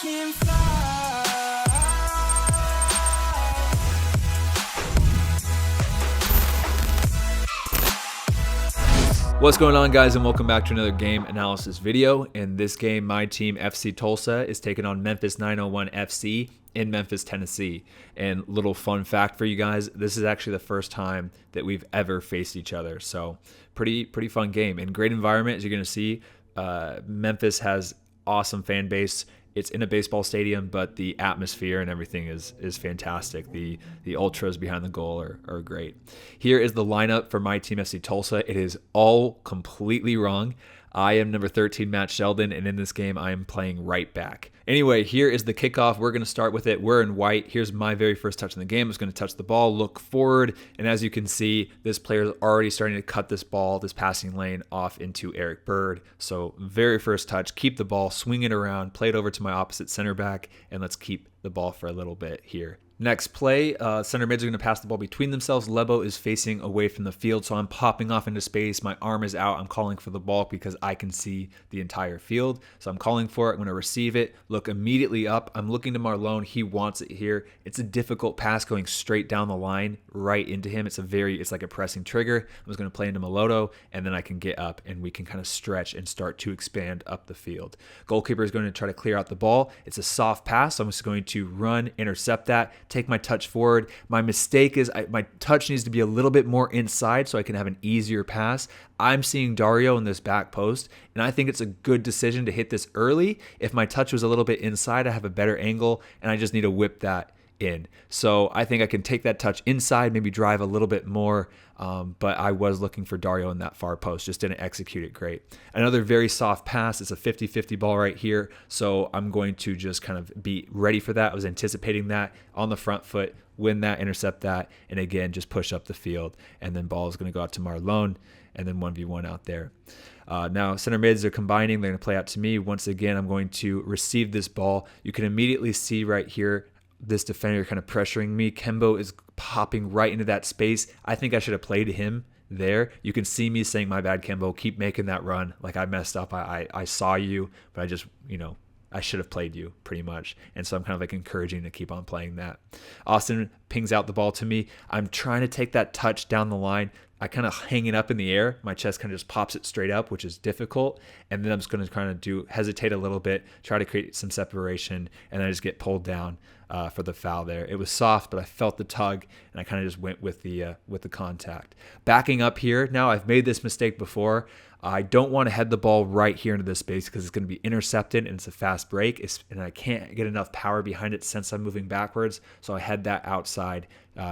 can fly. What's going on, guys, and welcome back to another game analysis video. In this game, my team FC Tulsa is taking on Memphis 901 FC in Memphis, Tennessee. And little fun fact for you guys, this is actually the first time that we've ever faced each other. So pretty fun game and great environment. As you're going to see, Memphis has awesome fan base. It's in a baseball stadium, but the atmosphere and everything is fantastic. The ultras behind the goal are great. Here is the lineup for my team, FC Tulsa. It is all completely wrong. I am number 13, Matt Sheldon, and in this game, I am playing right back. Anyway, here is the kickoff. We're going to start with it. We're in white. Here's my very first touch in the game. I was going to touch the ball, look forward, and as you can see, this player is already starting to cut this ball, this passing lane, off into Eric Bird. So very first touch, keep the ball, swing it around, play it over to my opposite center back, and let's keep the ball for a little bit here. Next play, center mids are going to pass the ball between themselves. Lebo is facing away from the field, so I'm popping off into space. My arm is out. I'm calling for the ball because I can see the entire field. So I'm calling for it. I'm going to receive it, look immediately up. I'm looking to Marlone. He wants it here. It's a difficult pass going straight down the line right into him. It's like a pressing trigger. I'm just going to play into Maloto, and then I can get up, and we can kind of stretch and start to expand up the field. Goalkeeper is going to try to clear out the ball. It's a soft pass, so I'm just going to run, intercept that, take my touch forward. My mistake is my touch needs to be a little bit more inside so I can have an easier pass. I'm seeing Dario in this back post, and I think it's a good decision to hit this early. If my touch was a little bit inside, I have a better angle, and I just need to whip that in. So I think I can take that touch inside, maybe drive a little bit more, but I was looking for Dario in that far post, just didn't execute it great. Another very soft pass. It's a 50-50 ball right here, so I'm going to just kind of be ready for that. I was anticipating that on the front foot, win that, intercept that, and again, just push up the field, and then ball is going to go out to Marlone, and then 1v1 out there. Now, center mids are combining. They're going to play out to me. Once again, I'm going to receive this ball. You can immediately see right here, this defender kind of pressuring me. Kembo is popping right into that space. I think I should have played him there. You can see me saying, my bad, Kembo, keep making that run. Like, I messed up. I saw you, but I just, I should have played you pretty much. And so I'm kind of like encouraging to keep on playing that. Austin pings out the ball to me. I'm trying to take that touch down the line. I kind of hang it up in the air. My chest kind of just pops it straight up, which is difficult. And then I'm just going to kind of hesitate a little bit, try to create some separation, and then I just get pulled down for the foul there. It was soft, but I felt the tug, and I kind of just went with the contact. Backing up here, now I've made this mistake before. I don't want to head the ball right here into this space because it's going to be intercepted and it's a fast break, and I can't get enough power behind it since I'm moving backwards, so I head that outside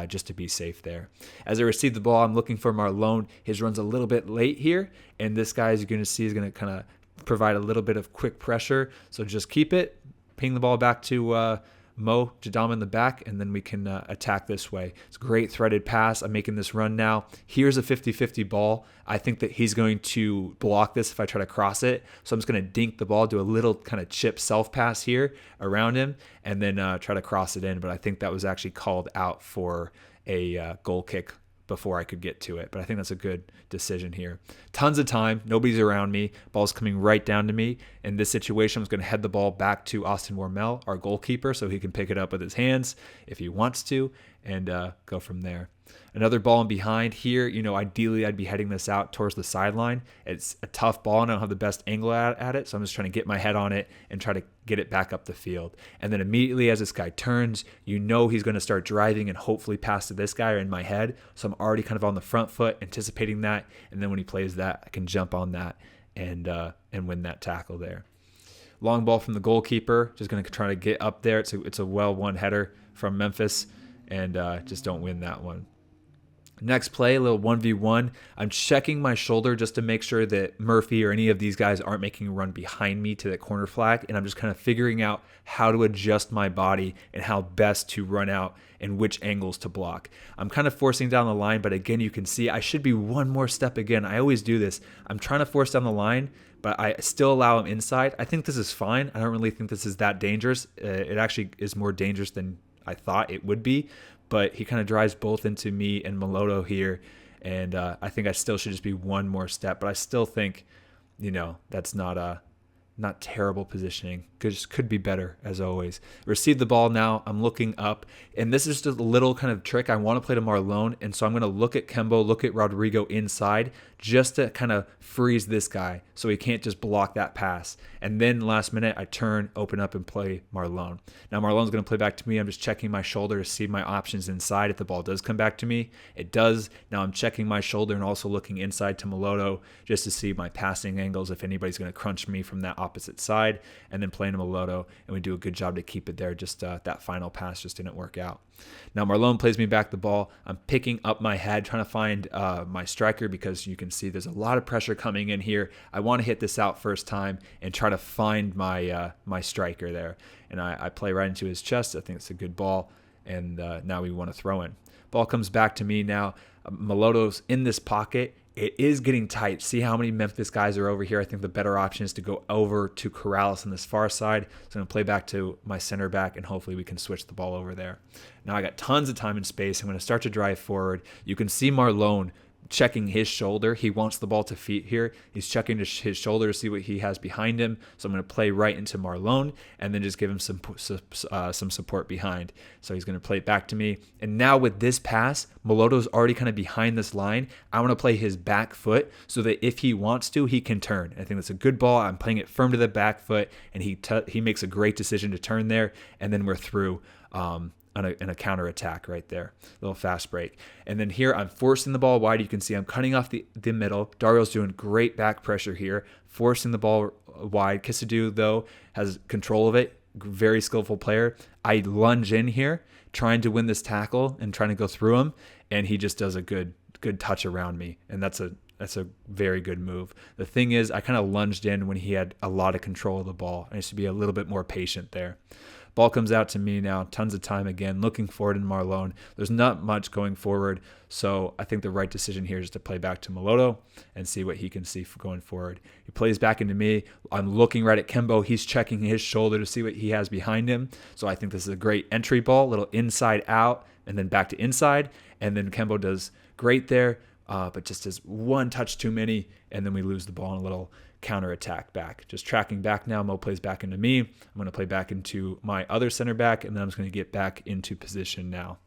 just to be safe there. As I receive the ball, I'm looking for Marlone. His run's a little bit late here, and this guy, as you're going to see, is going to kind of provide a little bit of quick pressure, so just keep it, ping the ball back to Mo Jadama in the back, and then we can attack this way. It's a great threaded pass. I'm making this run now. Here's a 50-50 ball. I think that he's going to block this if I try to cross it. So I'm just going to dink the ball, do a little kind of chip self pass here around him, and then try to cross it in. But I think that was actually called out for a goal kick before I could get to it. But I think that's a good decision here. Tons of time. Nobody's around me. Ball's coming right down to me. In this situation, I'm just going to head the ball back to Austin Wormel, our goalkeeper, so he can pick it up with his hands if he wants to, and go from there. Another ball in behind here. Ideally, I'd be heading this out towards the sideline. It's a tough ball, and I don't have the best angle at it, so I'm just trying to get my head on it and try to get it back up the field. And then immediately as this guy turns, he's going to start driving and hopefully pass to this guy or in my head. So I'm already kind of on the front foot, anticipating that. And then when he plays that, I can jump on that and win that tackle there. Long ball from the goalkeeper, just going to try to get up there. It's a well-won header from Memphis, and just don't win that one. Next play, a little 1v1. I'm checking my shoulder just to make sure that Murphy or any of these guys aren't making a run behind me to the corner flag, and I'm just kind of figuring out how to adjust my body and how best to run out and which angles to block. I'm kind of forcing down the line, but again, you can see I should be one more step again. I always do this. I'm trying to force down the line, but I still allow him inside. I think this is fine. I don't really think this is that dangerous. It actually is more dangerous than I thought it would be, but he kind of drives both into me and Maloto here, and I think I still should just be one more step, but I still think, that's not not terrible positioning. Just could be better, as always. Receive the ball now. I'm looking up. And this is just a little kind of trick. I want to play to Marlon. And so I'm going to look at Kembo, look at Rodrigo inside, just to kind of freeze this guy so he can't just block that pass. And then last minute, I turn, open up, and play Marlon. Now Marlon's going to play back to me. I'm just checking my shoulder to see my options inside. If the ball does come back to me, it does. Now I'm checking my shoulder and also looking inside to Meloto just to see my passing angles, if anybody's going to crunch me from that opposite side, and then playing to Meloto. And we do a good job to keep it there. Just that final pass just didn't work out. Now Marlon plays me back the ball. I'm picking up my head, trying to find my striker, because you can see there's a lot of pressure coming in here. I want to hit this out first time and try to find my my striker there. And I play right into his chest. I think it's a good ball. And now we want to throw in. Ball comes back to me now. Meloto's in this pocket. It is getting tight. See how many Memphis guys are over here. I think the better option is to go over to Corrales on this far side. So I'm going to play back to my center back, and hopefully we can switch the ball over there. Now I got tons of time and space. I'm going to start to drive forward. You can see Marlon checking his shoulder. He wants the ball to feet here. He's checking his shoulder to see what he has behind him. So I'm going to play right into Marlon and then just give him some support behind. So he's going to play it back to me. And now with this pass, Meloto's already kind of behind this line. I want to play his back foot so that if he wants to, he can turn. I think that's a good ball. I'm playing it firm to the back foot, and he makes a great decision to turn there, and then we're through. In a counter attack right there, little fast break. And then here I'm forcing the ball wide. You can see I'm cutting off the middle. Dario's doing great back pressure here, forcing the ball wide. Kisadu, though, has control of it. Very skillful player. I lunge in here, trying to win this tackle and trying to go through him, and he just does a good touch around me, and that's a very good move. The thing is, I kind of lunged in when he had a lot of control of the ball. I used to be a little bit more patient there. Ball comes out to me now, tons of time again, looking forward in Marlon. There's not much going forward, so I think the right decision here is to play back to Meloto and see what he can see for going forward. He plays back into me. I'm looking right at Kembo. He's checking his shoulder to see what he has behind him, so I think this is a great entry ball, little inside out, and then back to inside, and then Kembo does great there, but just does one touch too many, and then we lose the ball in a little counter attack back. Just tracking back now. Mo plays back into me. I'm going to play back into my other center back, and then I'm just going to get back into position now.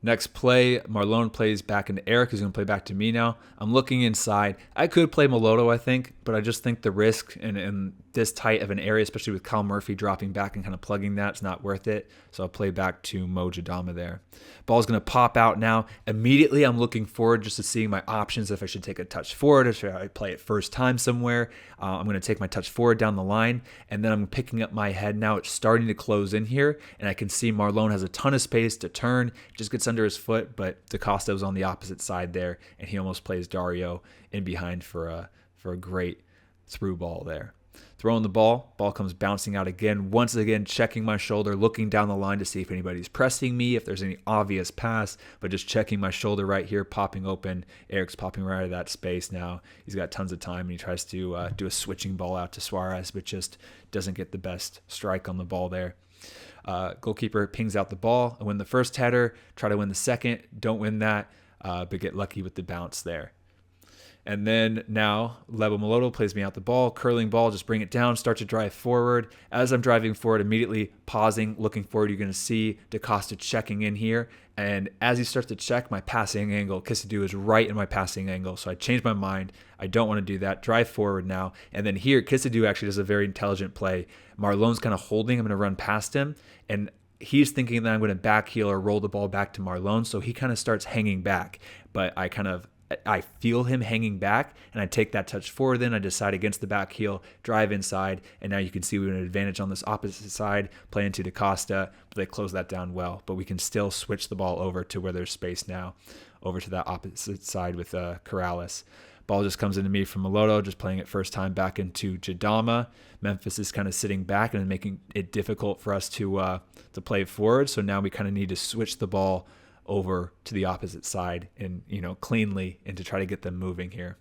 Next play, Marlon plays back into Eric, who's going to play back to me now. I'm looking inside. I could play Meloto, I think, but I just think the risk in this tight of an area, especially with Kyle Murphy dropping back and kind of plugging that, it's not worth it. So I'll play back to Mo Jadama there. Ball's going to pop out now. Immediately, I'm looking forward just to seeing my options, if I should take a touch forward, or should I play it first time somewhere. I'm going to take my touch forward down the line, and then I'm picking up my head now. It's starting to close in here, and I can see Marlon has a ton of space to turn. Just gets under his foot, but DaCosta was on the opposite side there, and he almost plays Dario in behind for a great through ball there. Throwing the ball comes bouncing out again. Once again, checking my shoulder, looking down the line to see if anybody's pressing me, if there's any obvious pass, but just checking my shoulder right here, popping open. Eric's popping right out of that space now. He's got tons of time, and he tries to do a switching ball out to Suarez, but just doesn't get the best strike on the ball there. Goalkeeper pings out the ball. I win the first header, try to win the second, don't win that, but get lucky with the bounce there. And then now Lebo Meloto plays me out the ball, curling ball, just bring it down, start to drive forward. As I'm driving forward, immediately pausing, looking forward, you're going to see DaCosta checking in here. And as he starts to check, my passing angle, Kisadu is right in my passing angle. So I changed my mind. I don't want to do that. Drive forward now. And then here, Kisadu actually does a very intelligent play. Marlon's kind of holding. I'm going to run past him. And he's thinking that I'm going to back heel or roll the ball back to Marlon. So he kind of starts hanging back. But I feel him hanging back, and I take that touch forward. Then I decide against the back heel, drive inside, and now you can see we have an advantage on this opposite side, play into DaCosta, but they close that down well. But we can still switch the ball over to where there's space now, over to that opposite side with Corrales. Ball just comes into me from Meloto, just playing it first time back into Jadama. Memphis is kind of sitting back and making it difficult for us to play forward. So now we kind of need to switch the ball over to the opposite side and, cleanly, and to try to get them moving here.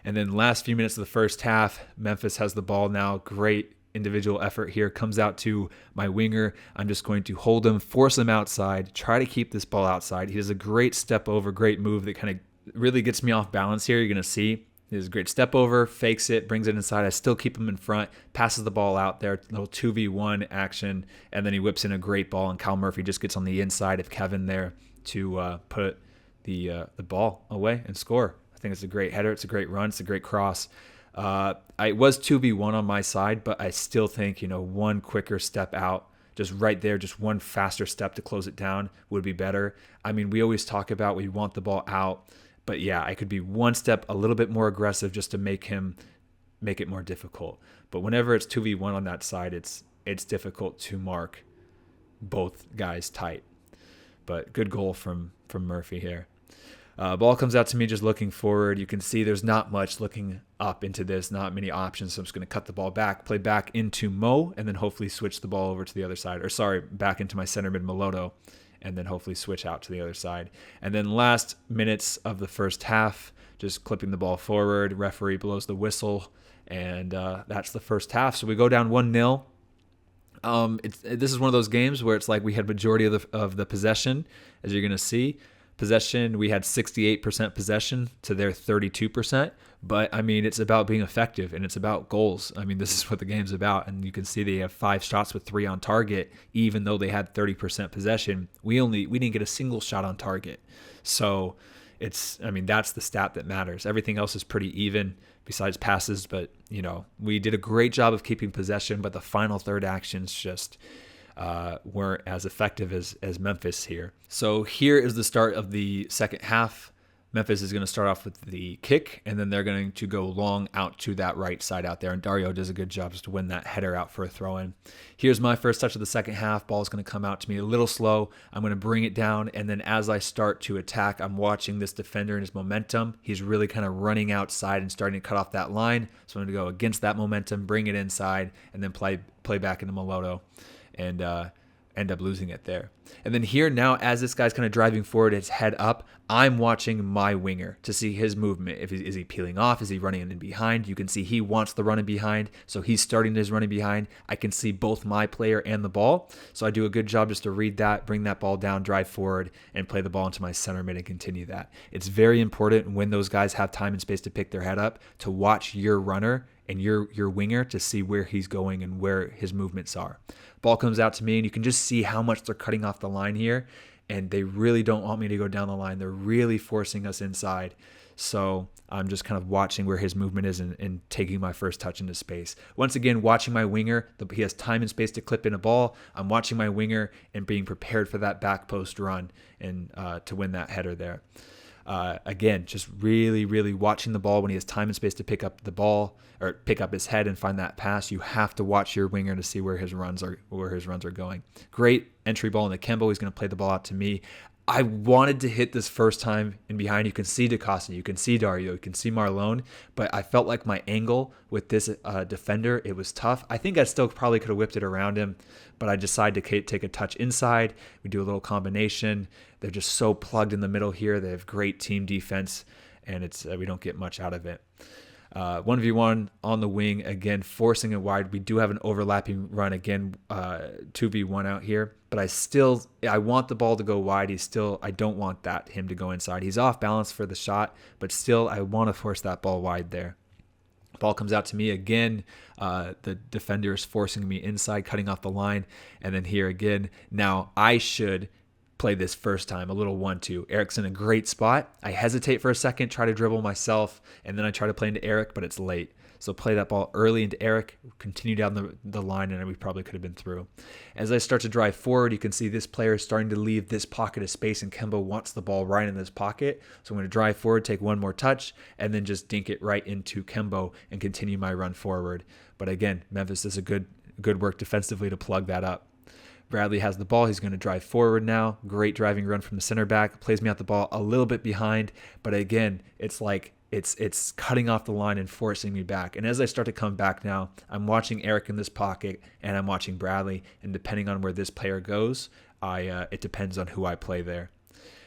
And then last few minutes of the first half, Memphis has the ball now. Great individual effort here. Comes out to my winger. I'm just going to hold him, force him outside, try to keep this ball outside. He does a great step over, great move that kind of really gets me off balance here. You're going to see He does a great step over, fakes it, brings it inside. I still keep him in front, passes the ball out there, little 2v1 action, and then he whips in a great ball, and Kyle Murphy just gets on the inside of Kevin there to put the ball away and score. I think it's a great header. It's a great run. It's a great cross. I was 2v1 on my side, but I still think, one quicker step out, just right there, just one faster step to close it down would be better. I mean, we always talk about we want the ball out, but yeah, I could be one step a little bit more aggressive just to make it more difficult. But whenever it's 2v1 on that side, it's difficult to mark both guys tight. But good goal from Murphy here. Ball comes out to me just looking forward. You can see there's not much looking up into this, not many options. So I'm just going to cut the ball back, play back into Mo, and then hopefully switch the ball over to the other side. Or sorry, back into my center mid Maloto, and then hopefully switch out to the other side. And then last minutes of the first half, just clipping the ball forward. Referee blows the whistle, and that's the first half. So we go down 1-0. This is one of those games where it's like we had majority of the possession, as you're going to see. Possession, we had 68% possession to their 32%. But, I mean, it's about being effective, and it's about goals. I mean, this is what the game's about. And you can see they have 5 shots with 3 on target, even though they had 30% possession. We didn't get a single shot on target. So, that's the stat that matters. Everything else is pretty even besides passes. But, we did a great job of keeping possession, but the final third actions just weren't as effective as Memphis here. So here is the start of the second half. Memphis is going to start off with the kick, and then they're going to go long out to that right side out there. And Dario does a good job just to win that header out for a throw-in. Here's my first touch of the second half. Ball is going to come out to me a little slow. I'm going to bring it down, and then as I start to attack, I'm watching this defender and his momentum. He's really kind of running outside and starting to cut off that line. So I'm going to go against that momentum, bring it inside, and then play back into Maloto. And end up losing it there. And then here now, as this guy's kind of driving forward, his head up, I'm watching my winger to see his movement. Is he peeling off? Is he running in behind? You can see he wants the running behind, so he's starting his running behind. I can see both my player and the ball, so I do a good job just to read that, bring that ball down, drive forward, and play the ball into my center mid and continue that. It's very important when those guys have time and space to pick their head up to watch your runner and your winger to see where he's going and where his movements are. Ball comes out to me, and you can just see how much they're cutting off the line here, and they really don't want me to go down the line. They're really forcing us inside. So I'm just kind of watching where his movement is and taking my first touch into space. Once again, watching my winger. He has time and space to clip in a ball. I'm watching my winger and being prepared for that back post run and to win that header there. Again, just really, really watching the ball when he has time and space to pick up the ball or pick up his head and find that pass. You have to watch your winger to see where his runs are going. Great entry ball in the Kembo. He's going to play the ball out to me. I wanted to hit this first time in behind. You can see DaCosta, you can see Dario, you can see Marlon, but I felt like my angle with this defender, it was tough. I think I still probably could have whipped it around him, but I decided to take a touch inside. We do a little combination. They're just so plugged in the middle here. They have great team defense, and we don't get much out of it. 1v1 on the wing, again, forcing it wide. We do have an overlapping run, again, 2v1 out here, but I want the ball to go wide. I don't want him to go inside. He's off balance for the shot, but still I want to force that ball wide there. Ball comes out to me again. The defender is forcing me inside, cutting off the line, and then here again. Now I should play this first time, a little 1-2. Eric's in a great spot. I hesitate for a second, try to dribble myself, and then I try to play into Eric, but it's late. So play that ball early into Eric, continue down the line, and we probably could have been through. As I start to drive forward, you can see this player is starting to leave this pocket of space, and Kembo wants the ball right in this pocket. So I'm going to drive forward, take one more touch, and then just dink it right into Kembo and continue my run forward. But again, Memphis does a good work defensively to plug that up. Bradley has the ball. He's going to drive forward now. Great driving run from the center back. Plays me out the ball a little bit behind. But again, it's like it's cutting off the line and forcing me back. And as I start to come back now, I'm watching Eric in this pocket and I'm watching Bradley. And depending on where this player goes, it depends on who I play there.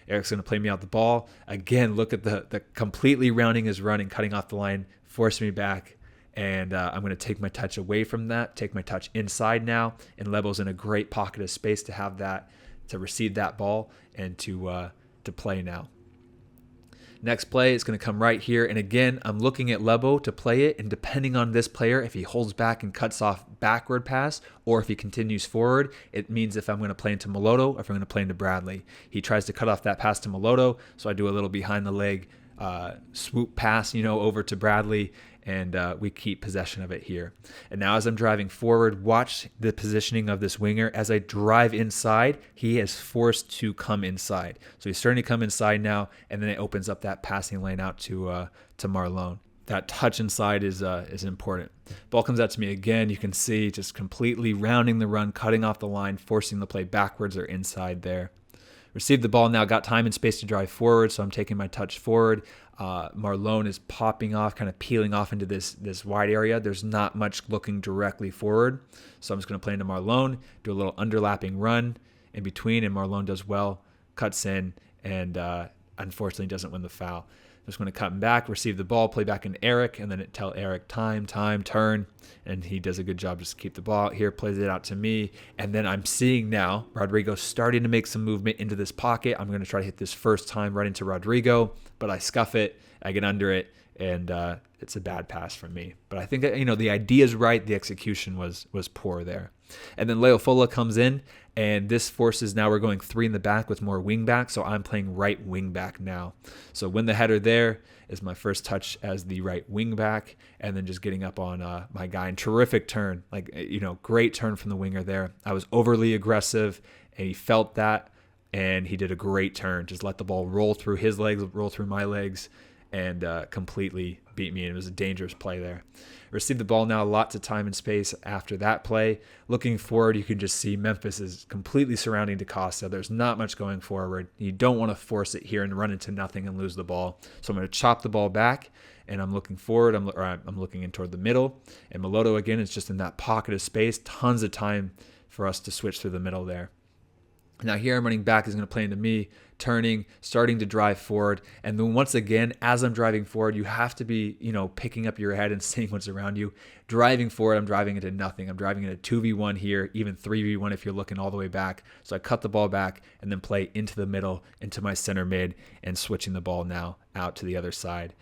Eric's going to play me out the ball. Again, look at the completely rounding his run and cutting off the line, force me back. And I'm going to take my touch away from that, take my touch inside now, and Lebo's in a great pocket of space to receive that ball and to play now. Next play is going to come right here. And again, I'm looking at Lebo to play it. And depending on this player, if he holds back and cuts off backward pass, or if he continues forward, it means if I'm going to play into Meloto or if I'm going to play into Bradley. He tries to cut off that pass to Meloto, so I do a little behind the leg swoop pass, over to Bradley, and we keep possession of it here. And now as I'm driving forward, watch the positioning of this winger. As I drive inside, he is forced to come inside. So he's starting to come inside now, and then it opens up that passing lane out to Marlon. That touch inside is important. Ball comes out to me again. You can see just completely rounding the run, cutting off the line, forcing the play backwards or inside there. Received the ball now, got time and space to drive forward, so I'm taking my touch forward. Marlon is popping off, kind of peeling off into this wide area. There's not much looking directly forward, so I'm just going to play into Marlon, do a little underlapping run in between, and Marlon does well, cuts in, and unfortunately doesn't win the foul. Just going to cut him back, receive the ball, play back in Eric, and then tell Eric time, turn, and he does a good job just to keep the ball out here, plays it out to me, and then I'm seeing now Rodrigo starting to make some movement into this pocket. I'm going to try to hit this first time right into Rodrigo, but I scuff it, I get under it, and it's a bad pass from me. But I think the idea is right, the execution was poor there. And then Leo Fola comes in, and this forces now we're going 3 in the back with more wing back, so I'm playing right wing back now. So when the header there is my first touch as the right wing back, and then just getting up on my guy. And terrific turn, great turn from the winger there. I was overly aggressive, and he felt that, and he did a great turn. Just let the ball roll through his legs, roll through my legs, and completely beat me. And it was a dangerous play there. Received the ball now, lots of time and space after that play. Looking forward, you can just see Memphis is completely surrounding DaCosta. There's not much going forward. You don't want to force it here and run into nothing and lose the ball. So I'm going to chop the ball back, and I'm looking forward. I'm looking in toward the middle. And Meloto, again, is just in that pocket of space. Tons of time for us to switch through the middle there. Now here I'm running back is going to play into me, turning, starting to drive forward. And then once again, as I'm driving forward, you have to be, picking up your head and seeing what's around you. Driving forward, I'm driving into nothing. I'm driving into 2v1 here, even 3v1 if you're looking all the way back. So I cut the ball back and then play into the middle, into my center mid, and switching the ball now out to the other side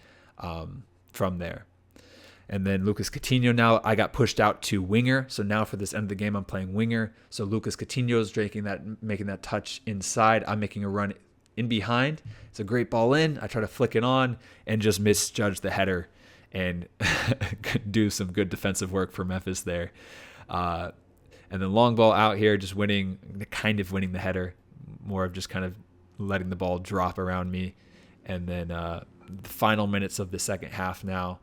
from there. And then Lucas Coutinho now, I got pushed out to winger. So now for this end of the game, I'm playing winger. So Lucas Coutinho is making that touch inside. I'm making a run in behind. It's a great ball in. I try to flick it on and just misjudge the header and do some good defensive work for Memphis there. And then long ball out here, just winning the header. More of just kind of letting the ball drop around me. And then the final minutes of the second half now,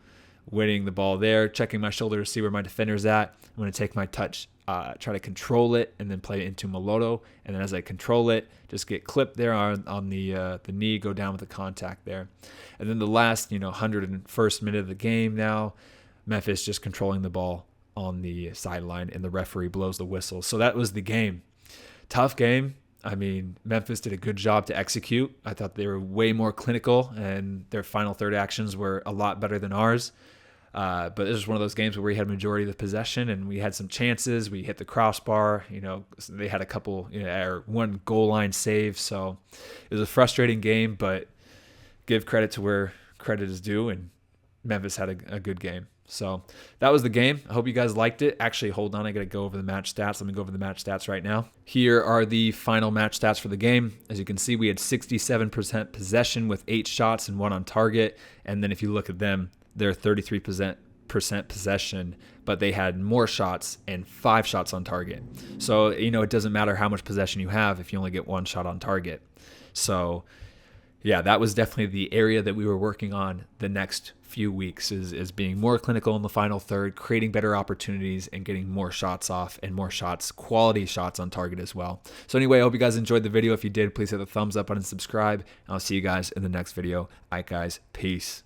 winning the ball there, checking my shoulder to see where my defender's at. I'm going to take my touch, try to control it, and then play it into Meloto. And then as I control it, just get clipped there on the knee, go down with the contact there. And then the last, 101st minute of the game now, Memphis just controlling the ball on the sideline, and the referee blows the whistle. So that was the game. Tough game. I mean, Memphis did a good job to execute. I thought they were way more clinical, and their final third actions were a lot better than ours. But this was one of those games where we had majority of the possession, and we had some chances. We hit the crossbar. They had a couple, or one goal line save. So it was a frustrating game, but give credit to where credit is due, and Memphis had a good game. So that was the game. I hope you guys liked it. Actually, hold on. I got to go over the match stats. Let me go over the match stats right now. Here are the final match stats for the game. As you can see, we had 67% possession with 8 shots and 1 on target. And then if you look at them, they're 33% possession, but they had more shots and 5 shots on target. So, it doesn't matter how much possession you have if you only get 1 shot on target. So, yeah, that was definitely the area that we were working on the next few weeks is being more clinical in the final third, creating better opportunities, and getting more shots off and more shots, quality shots on target as well. So anyway, I hope you guys enjoyed the video. If you did, please hit the thumbs up button and subscribe. And I'll see you guys in the next video. All right, guys. Peace.